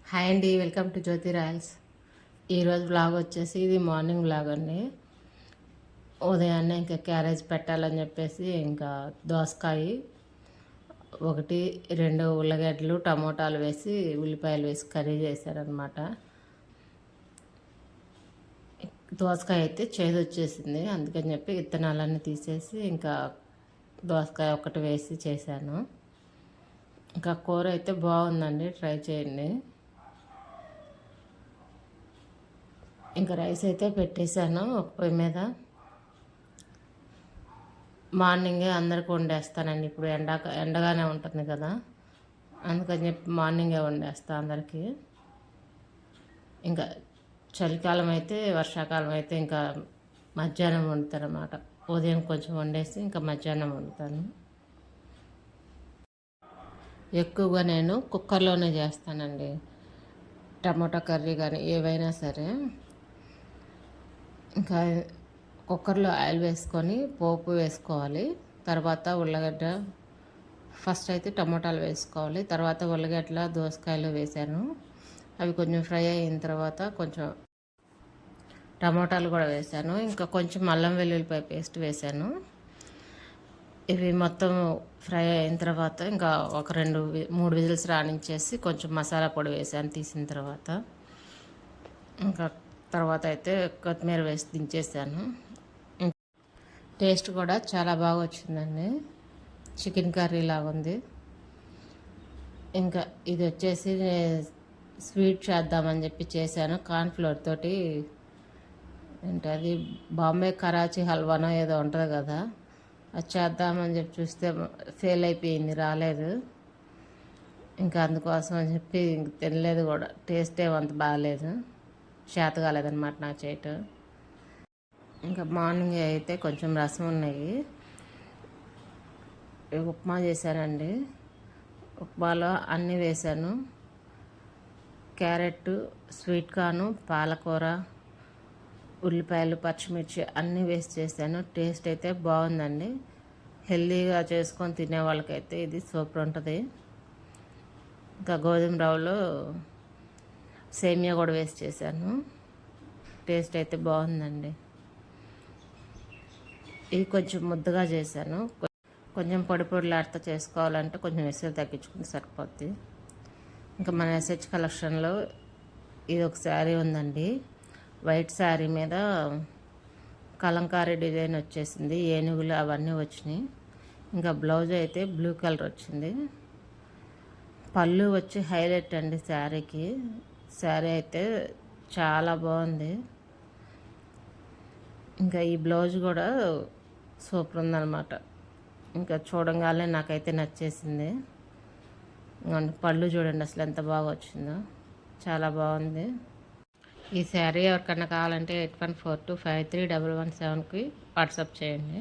Hi అండి, welcome to Jyothi Royals. ఈరోజు vlog వచ్చేసి ఇది మార్నింగ్ వ్లాగ్ అండి. ఉదయాన్నే ఇంకా క్యారేజ్ పెట్టాలని చెప్పేసి ఇంకా దోసకాయ ఒకటి, రెండు ఉల్లగడ్డలు, టమోటాలు వేసి ఉల్లిపాయలు వేసి కర్రీ చేశారనమాట. దోసకాయ అయితే చేదు వచ్చేసింది, అందుకని చెప్పి విత్తనాలన్నీ తీసేసి ఇంకా దోసకాయ ఒకటి వేసి చేశాను. ఇంకా కూర అయితే బాగుందండి, ట్రై చేయండి. ఇంకా రైస్ అయితే పెట్టేశాను ఒక పొయ్యి మీద. మార్నింగే అందరికి వండేస్తానండి, ఇప్పుడు ఎండగానే ఉంటుంది కదా, అందుకని చెప్పి మార్నింగే వండేస్తాను అందరికీ. ఇంకా చలికాలం అయితే, వర్షాకాలం అయితే ఇంకా మధ్యాహ్నం వండుతాను అన్నమాట. ఉదయం కొంచెం వండేసి ఇంకా మధ్యాహ్నం వండుతాను. ఎక్కువగా నేను కుక్కర్లోనే చేస్తానండి, టమాటా కర్రీ కానీ ఏవైనా సరే. ఇంకా కుక్కర్లో ఆయిల్ వేసుకొని పోపు వేసుకోవాలి. తర్వాత ఉల్లగడ్డ, ఫస్ట్ అయితే టమోటాలు వేసుకోవాలి. తర్వాత ఉల్లగడ్డల, దోసకాయలు వేసాను. అవి కొంచెం ఫ్రై అయిన తర్వాత కొంచెం టమోటాలు కూడా వేసాను. ఇంకా కొంచెం అల్లం వెల్లుల్లిపాయ పేస్ట్ వేసాను. ఇవి మొత్తం ఫ్రై అయిన తర్వాత ఇంకా ఒక 2-3 విజిల్స్ రానించేసి కొంచెం మసాలా పొడి వేసాను తీసిన తర్వాత. ఇంకా తర్వాత అయితే కొత్తిమీర వేసి దించేసాను. టేస్ట్ కూడా చాలా బాగా వచ్చిందండి, చికెన్ కర్రీ లాగా ఉంది. ఇంకా ఇది వచ్చేసి స్వీట్ చేద్దామని చెప్పి చేశాను, కార్న్ఫ్లోర్ తోటి. అంటే అది బాంబే కరాచీ హల్వానో ఏదో ఉంటుంది కదా, అది చేద్దామని చెప్పి చూస్తే ఫెయిల్ అయిపోయింది, రాలేదు. ఇంకా అందుకోసం అని చెప్పి తినలేదు కూడా, టేస్ట్ ఏమంత బాగాలేదు, చేత కాలేదన్నమాట నా చేయటం. ఇంకా మార్నింగ్ అయితే కొంచెం రసం ఉన్నాయి, ఉప్మా చేశానండి. ఉప్మాలో అన్నీ వేశాను, క్యారెట్, స్వీట్ కార్న్, పాలకూర, ఉల్లిపాయలు, పచ్చిమిర్చి అన్నీ వేసి చేశాను. టేస్ట్ అయితే బాగుందండి. హెల్తీగా చేసుకొని తినే వాళ్ళకైతే ఇది సూపర్ ఉంటుంది. ఇంకా గోధుమ రవ్వలో సేమియా కూడా వేసి చేశాను, టేస్ట్ అయితే బాగుందండి. ఇది కొంచెం ముద్దగా చేశాను, కొంచెం పొడి పొడిలాడుతూ చేసుకోవాలంటే కొంచెం ఎసరు తగ్గించుకుంటే సరిపోద్ది. ఇంకా మన ఎస్హెచ్ కలెక్షన్లో ఇది ఒక శారీ ఉందండి, వైట్ శారీ మీద కలంకారీ డిజైన్ వచ్చేసింది, ఏనుగులు అవన్నీ వచ్చినాయి. ఇంకా బ్లౌజ్ అయితే బ్లూ కలర్ వచ్చింది. పళ్ళు వచ్చి హైలైట్ అండి శారీకి. శారీ అయితే చాలా బాగుంది. ఇంకా ఈ బ్లౌజ్ కూడా సూపర్ ఉందన్నమాట. ఇంకా చూడంగానే నాకైతే నచ్చేసింది. పళ్ళు చూడండి అసలు ఎంత బాగా వచ్చిందో, చాలా బాగుంది. ఈ శారీ ఎవరికన్నా కావాలంటే 8142531117కి వాట్సాప్ చేయండి.